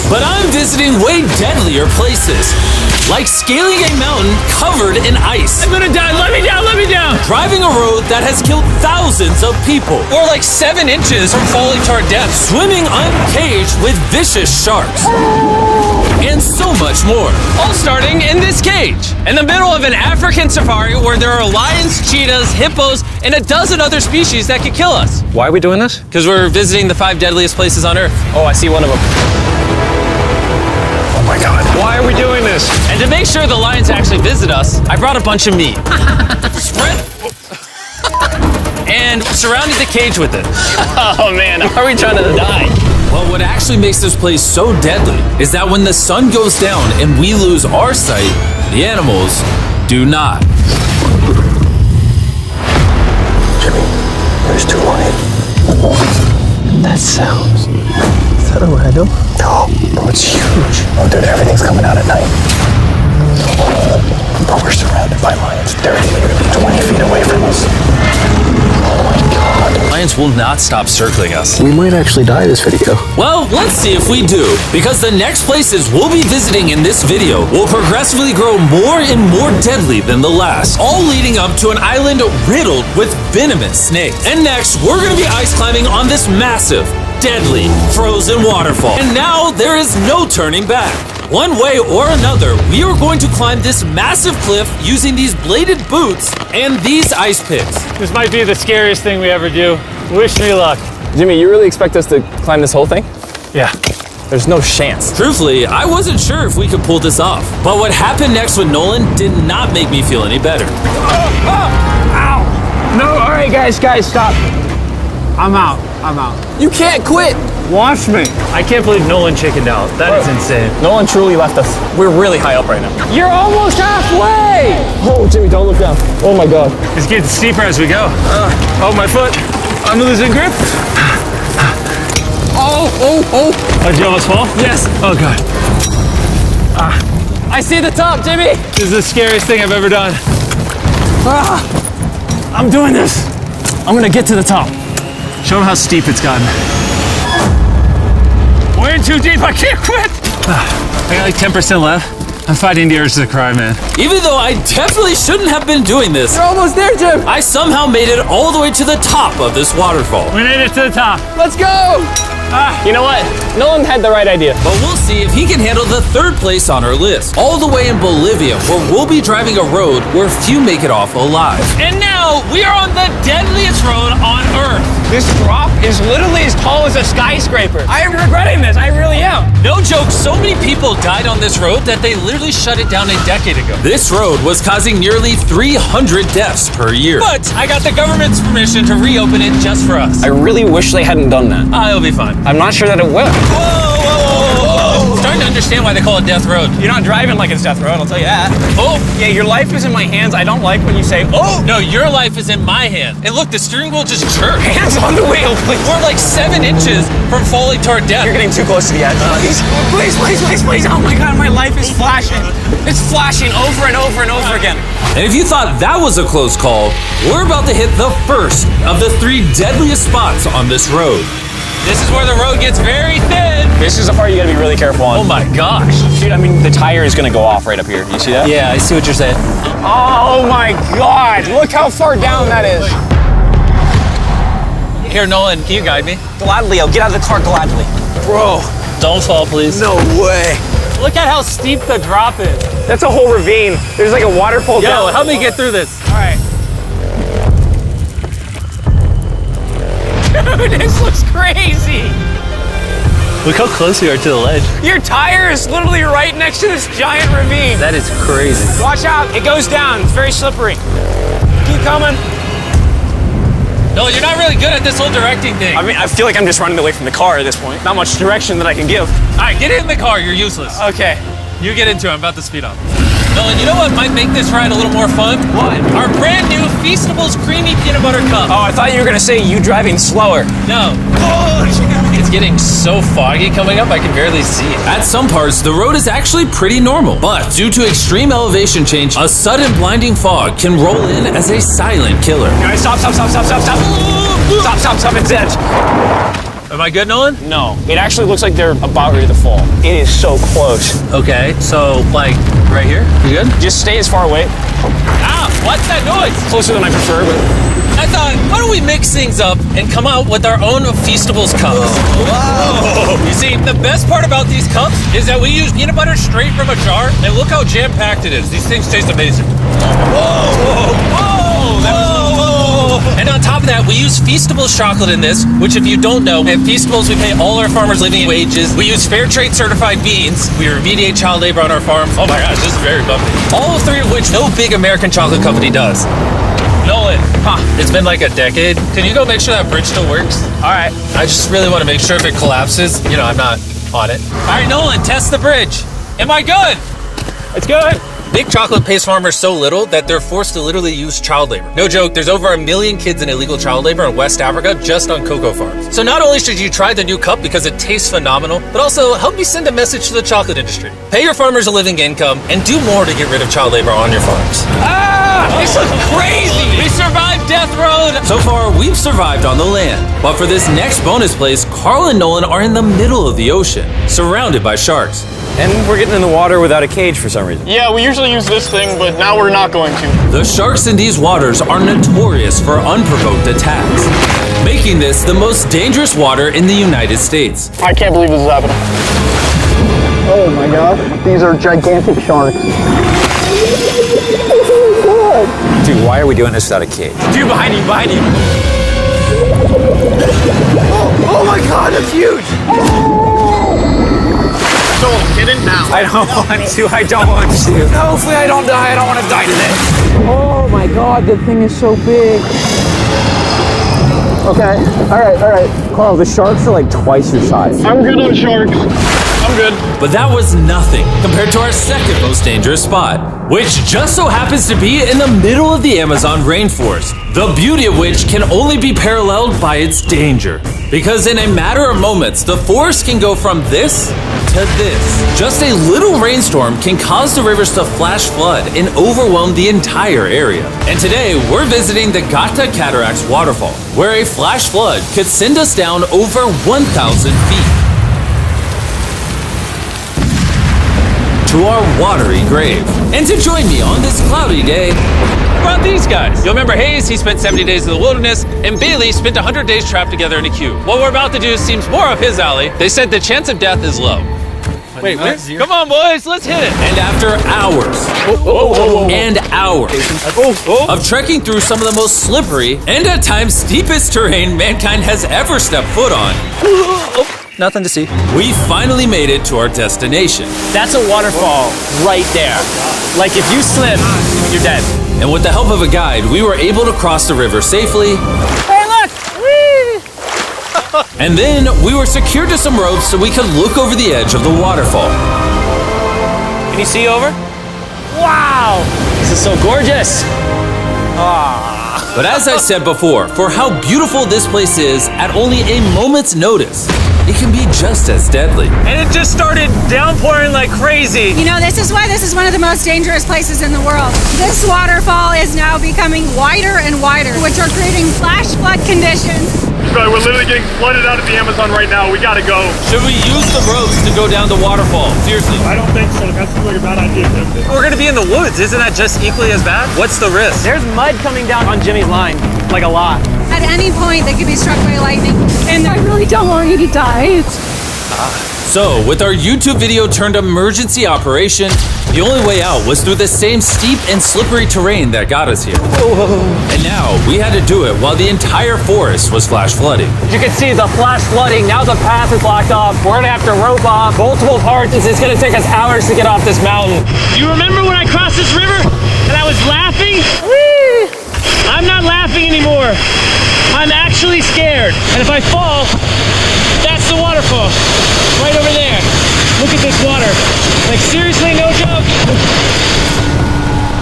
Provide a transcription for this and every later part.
But I'm visiting way deadlier places, like scaling a mountain covered in ice. I'm gonna die, let me down, let me down! Driving a road that has killed thousands of people. Or like 7 inches from falling to our death. Swimming uncaged with vicious sharks. And so much more. All starting in this cage, in the middle of an African safari where there are lions, cheetahs, hippos, and a dozen other species that could kill us. Why are we doing this? Because we're visiting the 5 deadliest places on Earth. Oh, I see one of them. Oh my God. Why are we doing this? And to make sure the lions actually visit us, I brought a bunch of meat. Spread... and surrounded the cage with it. Oh man, are we trying to die? Well, what actually makes this place so deadly is that when the sun goes down and we lose our sight, the animals do not. Jimmy, there's 2 lions. That sounds... Is that a rhino? No, bro, it's huge. Oh, dude, everything's coming out at night. Bro, we're surrounded by lions. They're literally 20 feet away from us. Oh my God. Lions will not stop circling us. We might actually die this video. Well, let's see if we do, because the next places we'll be visiting in this video will progressively grow more and more deadly than the last, all leading up to an island riddled with venomous snakes. And next, we're gonna be ice climbing on this massive, deadly, frozen waterfall. And now there is no turning back. One way or another, we are going to climb this massive cliff using these bladed boots and these ice picks. This might be the scariest thing we ever do. Wish me luck. Jimmy, you really expect us to climb this whole thing? Yeah. There's no chance. Truthfully, I wasn't sure if we could pull this off. But what happened next with Nolan did not make me feel any better. Ow! No, all right, guys, stop. I'm out. You can't quit. Watch me. I can't believe Nolan chickened out. That is insane. Nolan truly left us. We're really high up right now. You're almost halfway! Oh, Jimmy, don't look down. Oh my God. It's getting steeper as we go. Oh, my foot. I'm losing grip. Oh, did you almost fall? Yes. Oh, God. I see the top, Jimmy. This is the scariest thing I've ever done. I'm doing this. I'm gonna get to the top. Show them how steep it's gotten. We're in too deep, I can't quit! I got like 10% left. I'm fighting the urge to cry, man. Even though I definitely shouldn't have been doing this, You're almost there, Jim. I somehow made it all the way to the top of this waterfall. We made it to the top. Let's go. You know what? Nolan had the right idea. But we'll see if he can handle the 3rd place on our list, all the way in Bolivia, where we'll be driving a road where few make it off alive. And now we are on the deadliest road on Earth. This drop is literally as tall as a skyscraper. I am regretting this. I really am. No joke, so many people died on this road that they literally shut it down a decade ago. This road was causing nearly 300 deaths per year. But I got the government's permission to reopen it just for us. I really wish they hadn't done that. It'll be fine. I'm not sure that it will. I'm starting to understand why they call it Death Road. You're not driving like it's death road, I'll tell you that. Oh, Yeah, your life is in my hands. I don't like when you say, oh. no, your life is in my hand. And look, the steering wheel just jerked. Hands on the wheel, please. We're like 7 inches from falling to our death. You're getting too close to the edge. Please. Oh my God, my life is flashing. It's flashing over and over and over again. And if you thought that was a close call, we're about to hit the first of the 3 deadliest spots on this road. This is where the road gets very thin. This is the part you gotta be really careful on. Oh my gosh. Dude, I mean, the tire is gonna go off right up here. You see that? Yeah, I see what you're saying. Oh my God, look how far down that is. Here, Nolan, can you guide me? Gladly, I'll get out of the car gladly. Bro. Don't fall, please. No way. Look at how steep the drop is. That's a whole ravine. There's like a waterfall down. Yo, help me get through this. All right. Dude, this looks crazy. Look how close we are to the ledge. Your tire is literally right next to this giant ravine. That is crazy. Watch out, it goes down. It's very slippery. Keep coming. No, you're not really good at this whole directing thing. I mean, I feel like I'm just running away from the car at this point. Not much direction that I can give. All right, get in the car. You're useless. Okay. You get into it. I'm about to speed up. Nolan, you know what might make this ride a little more fun? What? Our brand new Feastables Creamy Peanut Butter Cup. Oh, I thought you were gonna say you driving slower. No. It's getting so foggy coming up, I can barely see it. At some parts, the road is actually pretty normal, but due to extreme elevation change, a sudden blinding fog can roll in as a silent killer. Guys, stop, it's edge. Am I good, Nolan? No, it actually looks like they're about ready to fall. It is so close. Okay, so like right here? You good? Just stay as far away. Ah, what's that noise? Closer than I prefer, but I thought, why don't we mix things up and come out with our own Feastables cups? Whoa! You see, the best part about these cups is that we use peanut butter straight from a jar, and look how jam-packed it is. These things taste amazing. Whoa! Whoa! Whoa! And on top of that, we use Feastables chocolate in this, which if you don't know, at Feastables we pay all our farmers living wages. We use fair trade certified beans. We remediate child labor on our farms. Oh my gosh, this is very bumpy. All three of which no big American chocolate company does. Nolan, it's been like a decade. Can you go make sure that bridge still works? all right. I just really want to make sure if it collapses, you know, I'm not on it. All right, Nolan, test the bridge. Am I good? It's good. Big chocolate pays farmers so little that they're forced to literally use child labor. No joke, there's over 1 million kids in illegal child labor in West Africa just on cocoa farms. So not only should you try the new cup because it tastes phenomenal, but also help me send a message to the chocolate industry. Pay your farmers a living income and do more to get rid of child labor on your farms. This looks crazy. We survived Death Road! So far, we've survived on the land. But for this next bonus place, Carl and Nolan are in the middle of the ocean, surrounded by sharks. And we're getting in the water without a cage for some reason. Yeah, we usually use this thing, but now we're not going to. The sharks in these waters are notorious for unprovoked attacks, making this the most dangerous water in the United States. I can't believe this is happening. Oh my gosh, these are gigantic sharks. Dude, why are we doing this without a cage? Dude, behind you, behind you. Oh my god, that's huge! Don't get in now. I don't want to. I don't want to. No, hopefully I don't die. I don't want to die today. Oh my god, the thing is so big. Okay, all right. Carl, the sharks are like twice your size. I'm good on sharks. I'm good. But that was nothing compared to our second most dangerous spot, which just so happens to be in the middle of the Amazon rainforest, the beauty of which can only be paralleled by its danger. Because in a matter of moments, the forest can go from this to this. Just a little rainstorm can cause the rivers to flash flood and overwhelm the entire area. And today, we're visiting the Gata Cataracts waterfall, where a flash flood could send us down over 1,000 feet to our watery grave. And to join me on this cloudy day, What about these guys? You'll remember Hayes, he spent 70 days in the wilderness, and Bailey spent 100 days trapped together in a cube. What we're about to do seems more up his alley. They said the chance of death is low. Wait, come on, boys, let's hit it. and after hours and hours of trekking through some of the most slippery and at times steepest terrain mankind has ever stepped foot on, Nothing to see. we finally made it to our destination. That's a waterfall right there. Like if you slip, you're dead. And with the help of a guide, we were able to cross the river safely. Hey, look! And then we were secured to some ropes so we could look over the edge of the waterfall. Can you see over? Wow! This is so gorgeous. But as I said before, for how beautiful this place is, at only a moment's notice, it can be just as deadly. And it just started downpouring like crazy. You know, this is why this is one of the most dangerous places in the world. This waterfall is now becoming wider and wider, which are creating flash flood conditions. Sorry, we're literally getting flooded out of the Amazon right now. We gotta go. Should we use the ropes to go down the waterfall? Seriously. I don't think so. That seems like a bad idea. We're gonna be in the woods. Isn't that just equally as bad? What's the risk? There's mud coming down on Jimmy's line, like a lot. At any point, they could be struck by lightning. And I really don't want you to die. So, with our YouTube video turned emergency operation, the only way out was through the same steep and slippery terrain that got us here. And now, we had to do it while the entire forest was flash flooding. You can see the flash flooding. Now the path is locked off. We're gonna have to rope off multiple parts. It's gonna take us hours to get off this mountain. You remember when I crossed this river and I was laughing? I'm not laughing anymore. I'm actually scared. And if I fall, that's the waterfall. Right over there. Look at this water. Like seriously, no joke.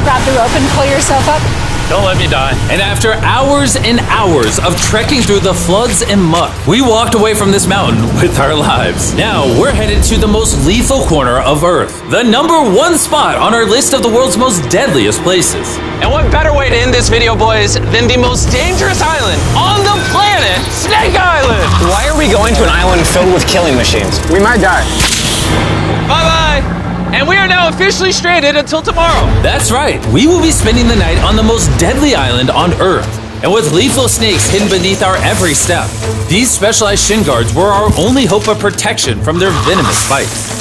Grab the rope and pull yourself up. Don't let me die. And after hours and hours of trekking through the floods and muck, we walked away from this mountain with our lives. Now we're headed to the most lethal corner of Earth, the #1 spot on our list of the world's most deadliest places. And what better way to end this video, boys, than the most dangerous island on the planet, Snake Island? Why are we going to an island filled with killing machines? We might die. Bye-bye. And we are now officially stranded until tomorrow. That's right. We will be spending the night on the most deadly island on Earth. And with lethal snakes hidden beneath our every step, these specialized shin guards were our only hope of protection from their venomous bites.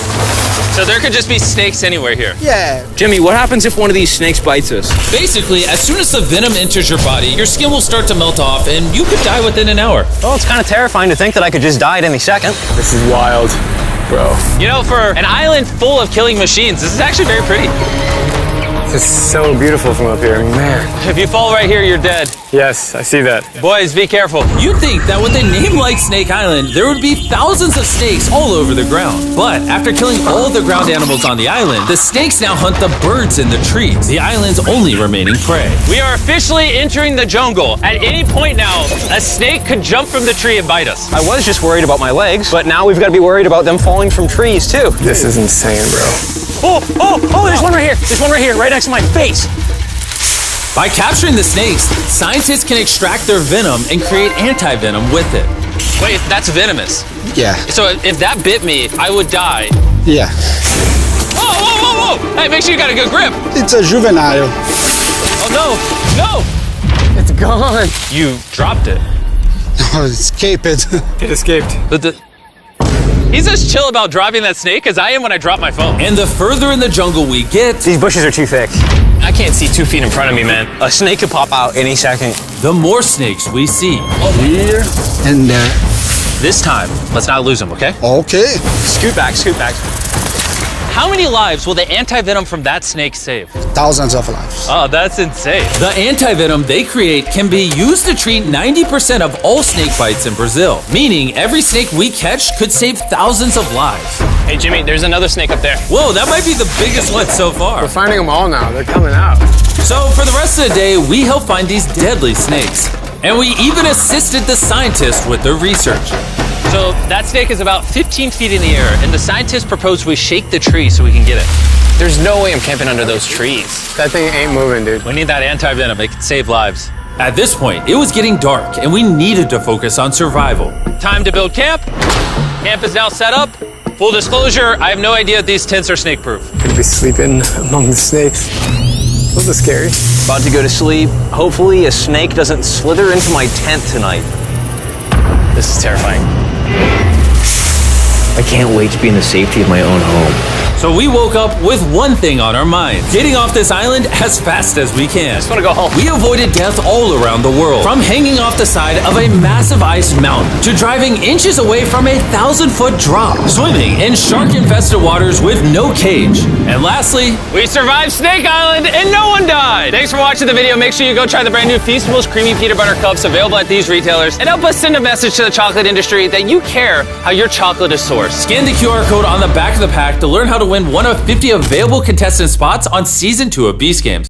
So there could just be snakes anywhere here. Yeah. Jimmy, what happens if one of these snakes bites us? Basically, as soon as the venom enters your body, your skin will start to melt off and you could die within an hour. Well, it's kind of terrifying to think that I could just die at any second. This is wild, bro. You know, for an island full of killing machines, this is actually very pretty. It's so beautiful from up here, man. If you fall right here, you're dead. Yes, I see that. Boys, be careful. You'd think that with a name like Snake Island, there would be thousands of snakes all over the ground. But after killing all the ground animals on the island, the snakes now hunt the birds in the trees, the island's only remaining prey. We are officially entering the jungle. At any point now, a snake could jump from the tree and bite us. I was just worried about my legs, but now we've got to be worried about them falling from trees, too. This is insane, bro. Oh, there's one right here. There's one right here, right next to my face. By capturing the snakes, scientists can extract their venom and create anti-venom with it. Wait, that's venomous. Yeah. So if that bit me, I would die. Yeah. Whoa! Hey, make sure you got a good grip. It's a juvenile. Oh, no! It's gone. You dropped it. Escape it. It escaped. He's as chill about dropping that snake as I am when I drop my phone. And the further in the jungle we get, These bushes are too thick. I can't see 2 feet in front of me, man. A snake could pop out any second. the more snakes we see. Here and there. This time, let's not lose him, okay? Okay. Scoot back, scoot back. How many lives will the anti-venom from that snake save? Thousands of lives. Oh, that's insane. The anti-venom they create can be used to treat 90% of all snake bites in Brazil, meaning every snake we catch could save thousands of lives. Hey, Jimmy, there's another snake up there. Whoa, that might be the biggest one so far. We're finding them all now. They're coming out. So for the rest of the day, we help find these deadly snakes. And we even assisted the scientists with their research. So that snake is about 15 feet in the air, and the scientists proposed we shake the tree so we can get it. There's no way I'm camping under those trees. That thing ain't moving, dude. We need that anti-venom. It can save lives. At this point, it was getting dark and we needed to focus on survival. Time to build camp. Camp is now set up. Full disclosure, I have no idea if these tents are snake-proof. Could be sleeping among the snakes. Those are scary. About to go to sleep. Hopefully a snake doesn't slither into my tent tonight. This is terrifying. I can't wait to be in the safety of my own home. So we woke up with one thing on our minds: getting off this island as fast as we can. I just want to go home. We avoided death all around the world, from hanging off the side of a massive ice mountain to driving inches away from a 1,000-foot drop, swimming in shark-infested waters with no cage, and lastly, We survived Snake Island and no one died. Thanks for watching the video. Make sure you go try the brand new Feastables Creamy Peanut Butter Cups available at these retailers, and help us send a message to the chocolate industry that you care how your chocolate is sourced. scan the QR code on the back of the pack to learn how to win one of 50 available contestant spots on Season 2 of Beast Games.